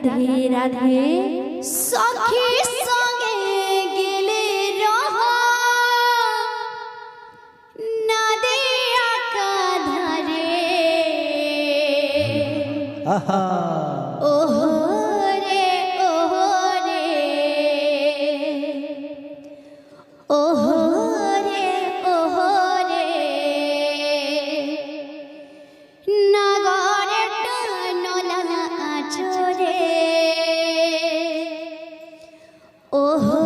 राधे राधे सखी संगे गेले रहा नदिया का धारे ओहो रे ओहो रे ओहो रे ओहो रे नगरे टनला आचरे ओहो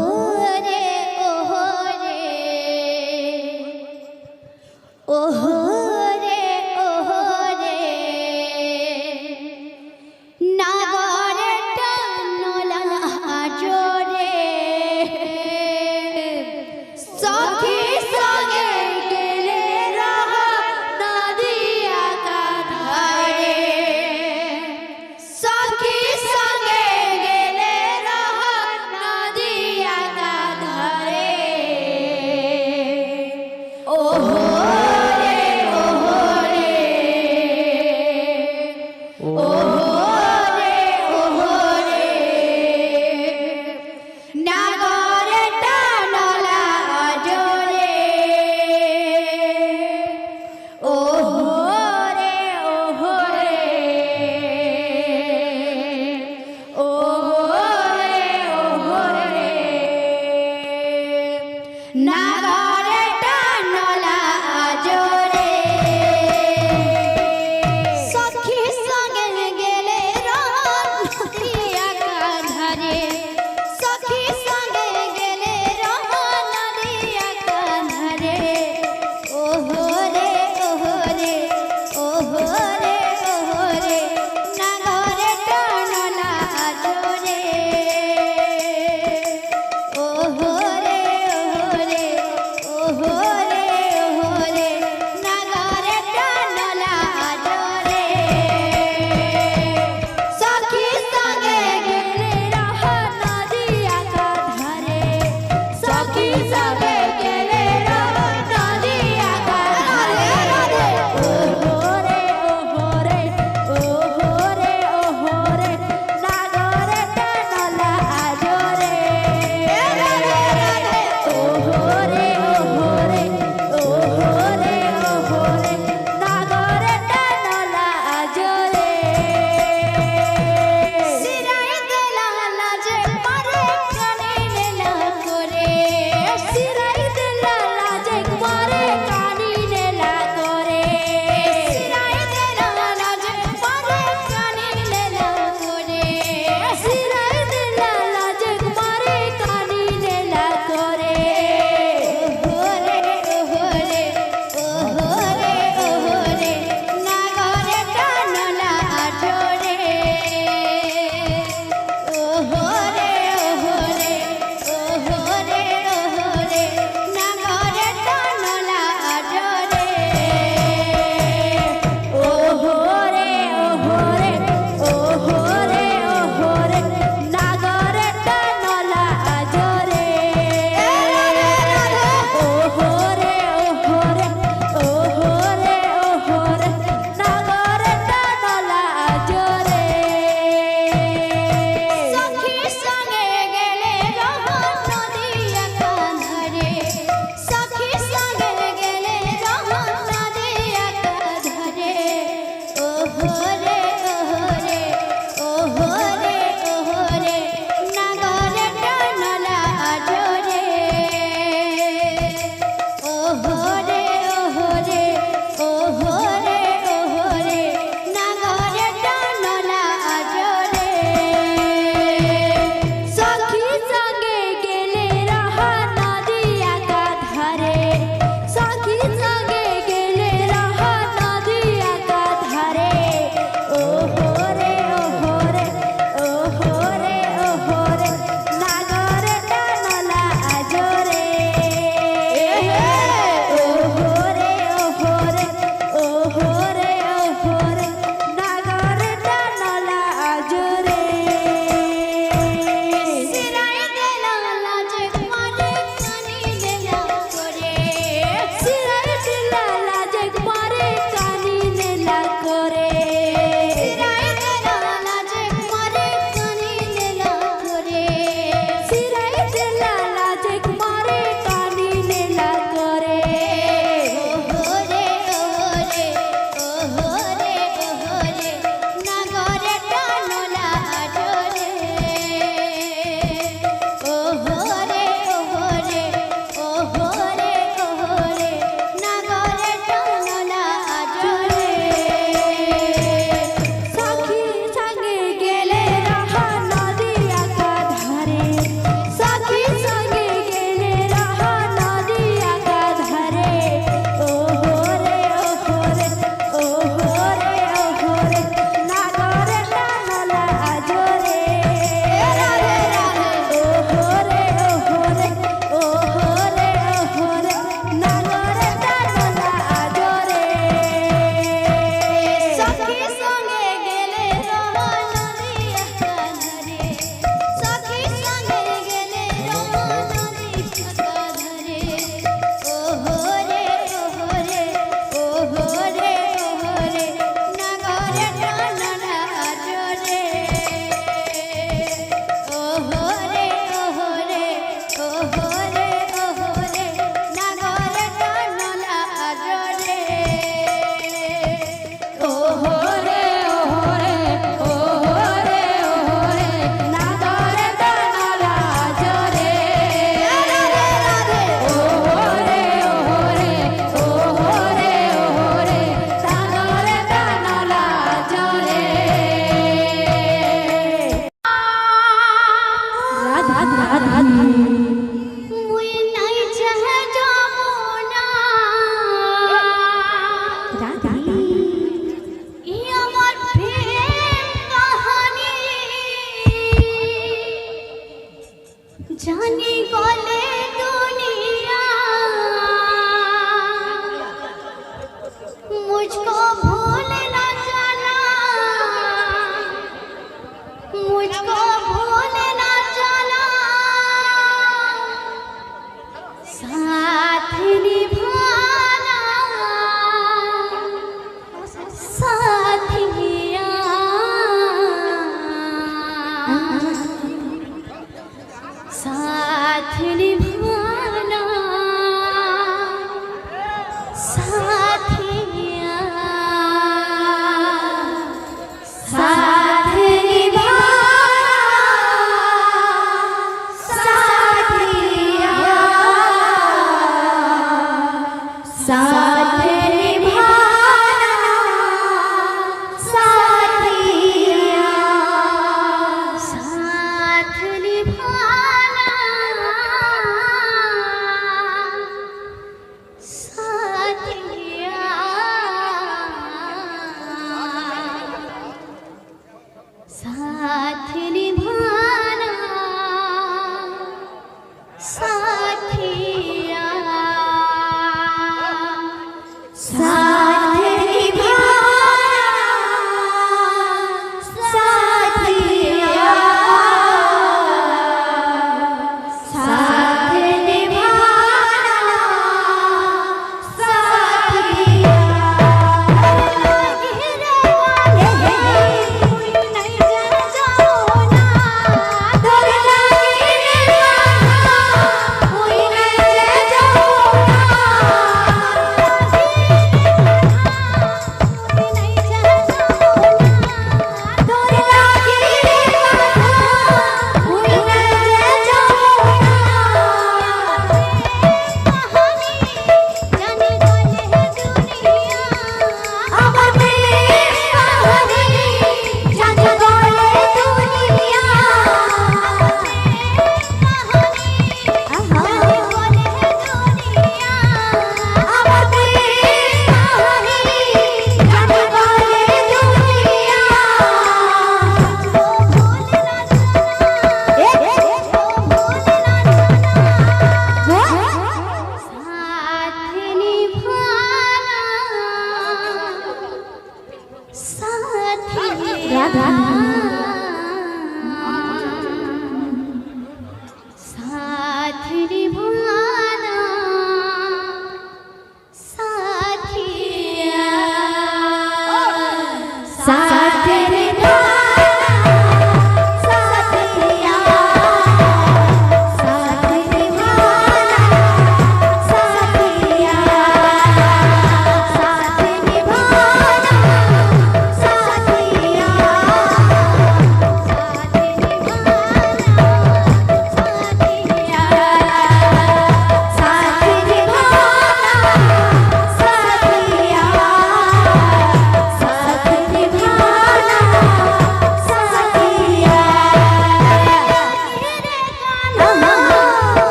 रे ओहो रे ओहो रे ओहो रे नगरे टनला आचरे सखी संगे गेले रहा नदिया का धारे सखी संगे गेले रहा नदिया का धारे ओहो रे ओहो रे ओहो रे ओहो रे नगरे टनला आजरे ओहो रे ओहो रे ओहो रे ओहो रे नगरे टनला आजरे सखी संगे गेले रहा नदिया का धारे सखी संगे गेले रहा नदिया का धारे ओहो रे ओहो रे ओहो रे ओहो रे नगरे टनला आजरे ओहो रे ओहो रे जाने गले दुनिया मुझको भूल न जाना, मुझको भूल न जाना, साथ निभाना साथिया, साथ निभाना साथिया, साथ निभाना साथिया, साथ निभाना साथिया, साथ निभाना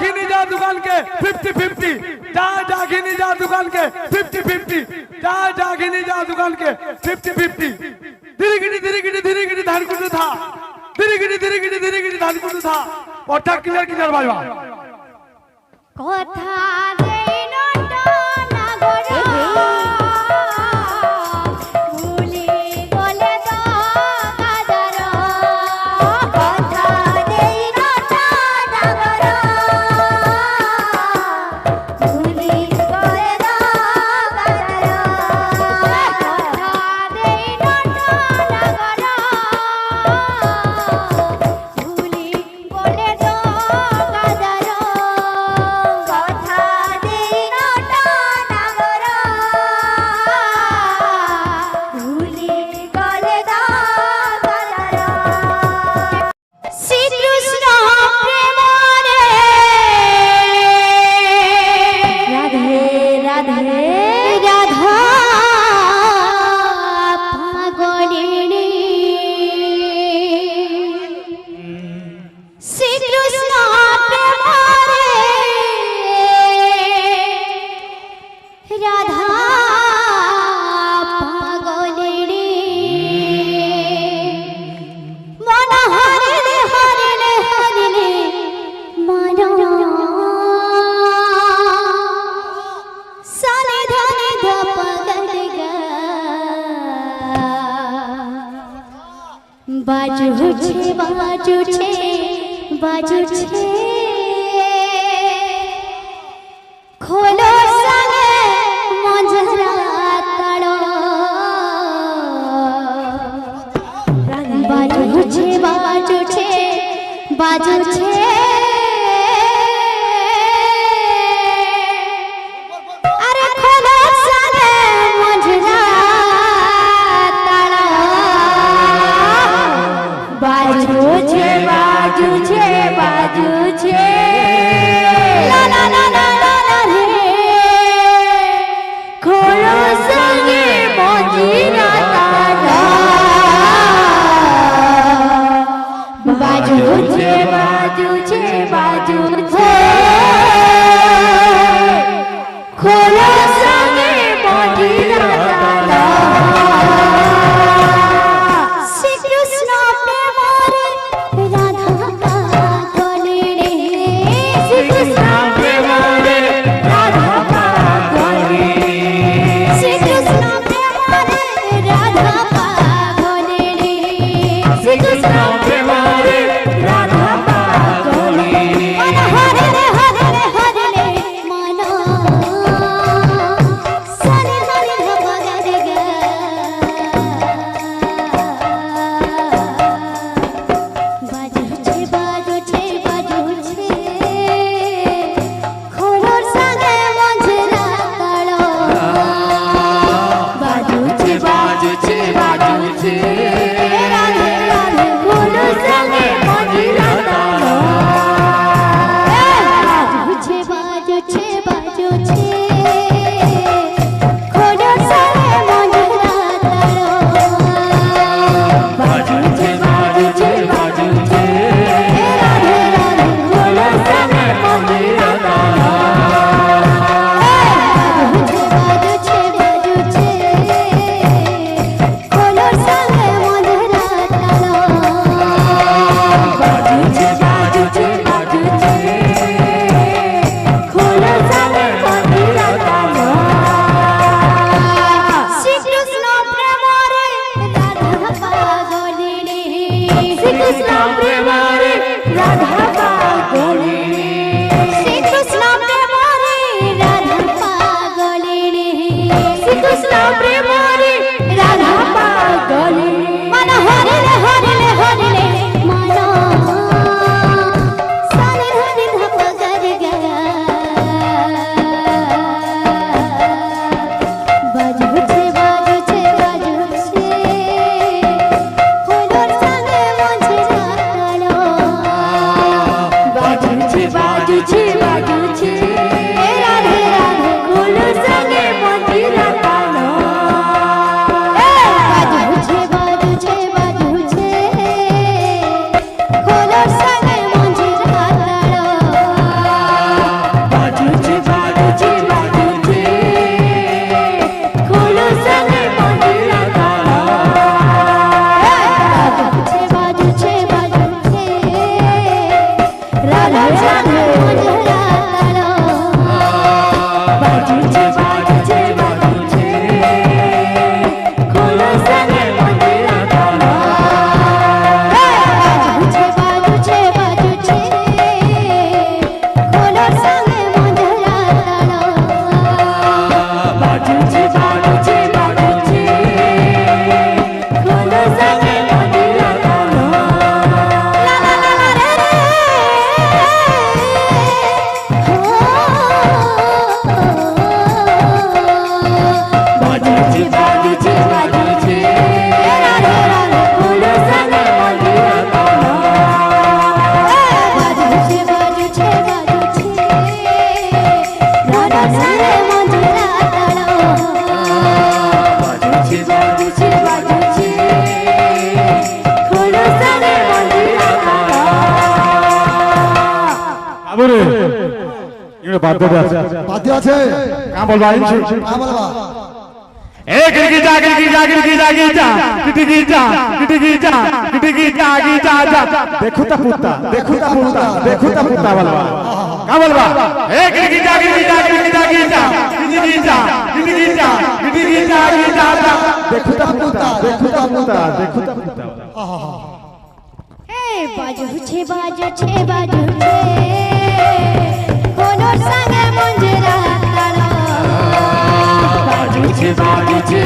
ডাকিনি যা দোকান के 50-50 जा डाकिनी जा दुकान के 50-50 जा डाकिनी जा दुकान के 50-50 धीरे-गिरी धानकुटु था धीरे-गिरी धानकुटु था ओटा क्लियर बाजवा কথা দেই নটা নাগরা ভুলি গলে তো কাদার কথা দেই নটা নাগরা ভুলি গলে তো কাদার কথা দেই নটা নাগরা ভুলি গলে তো কাদার বাজুছে খোলো সঙ্গে মঞ্জরা তাল বাজুছে আরে খোলো সঙ্গে মঞ্জরা তাল বাজুছে লা লা লা লা লা রে খোলো সঙ্গে মঞ্জরা তাল বাজুছে খোলো সঙ্গে মঞ্জরা তাল শ্রীকৃষ্ণ প্রেমরে রাধা পাগলে রে শ্রীকৃষ্ণ প্রেমরে রাধা পাগলে শ্রীকৃষ্ণ প্রেমরে রাধা পাগলে রে শ্রীকৃষ্ণ প্রেমরে রাধা পাগলে মন হরে রে হরে রে হরে রে মন সরে হরে ভগদে গে বাজুছে খোলোর সঙ্গে মঞ্জরা তাল বাজুছে রাধে রাধে খোলোর সঙ্গে মঞ্জরা তাল বাজুছে খোলোর সঙ্গে মঞ্জরা তাল বাজুছে রাধে রাধে খোলোর সঙ্গে মঞ্জরা তাল বাজুছে খোলোর সঙ্গে মঞ্জরা তাল খোলোর সঙ্গে মঞ্জরা তাল শ্রীকৃষ্ণ প্রেমরে রাধা পাগলে রে শ্রীকৃষ্ণ প্রেমরে রাধা পাগলে রে শ্রীকৃষ্ণ প্রেমরে রাধা পাগলে রে শ্রীকৃষ্ণ প্রেমরে রাধা পাগলে মন হরে রে হরে রে হরে রে মন সারে হরে ধপ গরে গে বাজুছে খোলোর সঙ্গে মঞ্জরা তাল বাবুরে ইয়ে বাদ্য আছে বাদ্য আছে কাম বলবা কা বলবা এ গিটা দেখো তা পুত্তা বলবা কা বলবা এ গিটা দেখো তা পুত্তা হে বাজুছে কোনো সঙ্গে মঞ্জরা তারা বাজুছে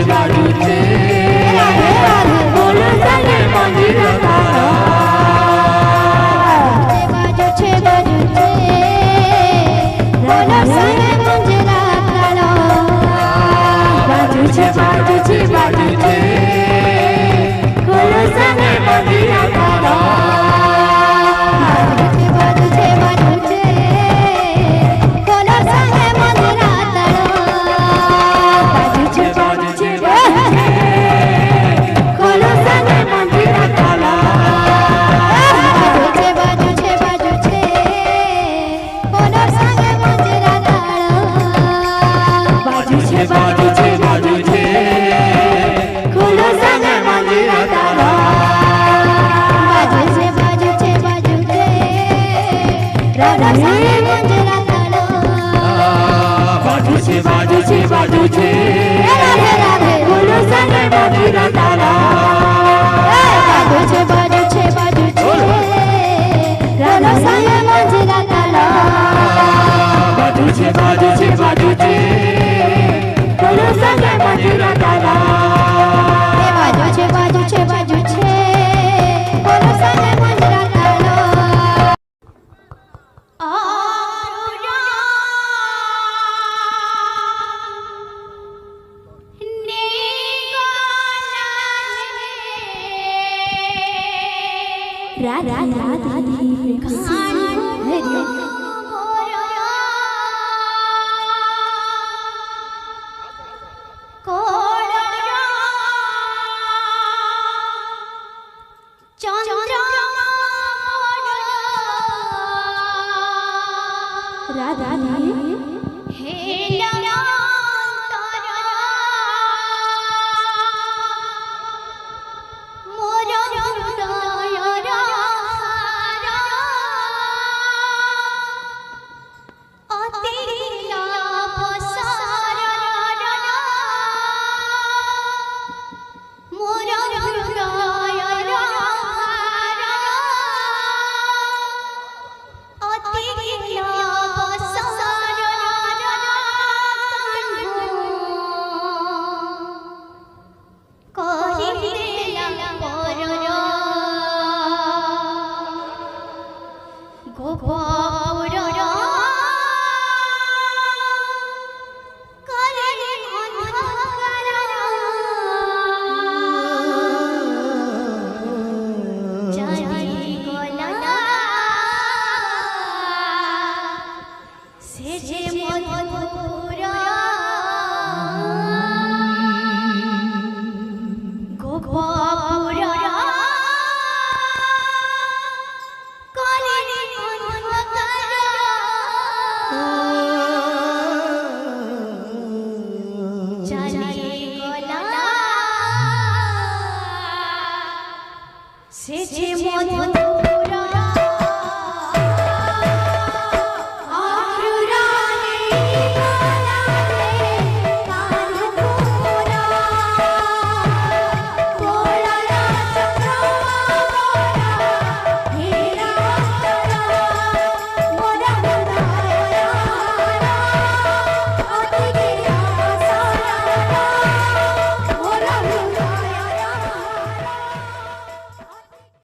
রাধে রাধে কোনো সঙ্গে মঞ্জরা তারা বাজুছে কোনো সঙ্গে মঞ্জরা তারা বাজুছে কোনো সঙ্গে মঞ্জরা তারা বাজুছে রাধে রাধে কোনো সঙ্গে মঞ্জরা তারা বাজুছে কোনো সঙ্গে মঞ্জরা তারা বাজুছে কোনো সঙ্গে মঞ্জরা তারা বাজুছে কোনো সঙ্গে মঞ্জরা তারা राधा राधा राधा से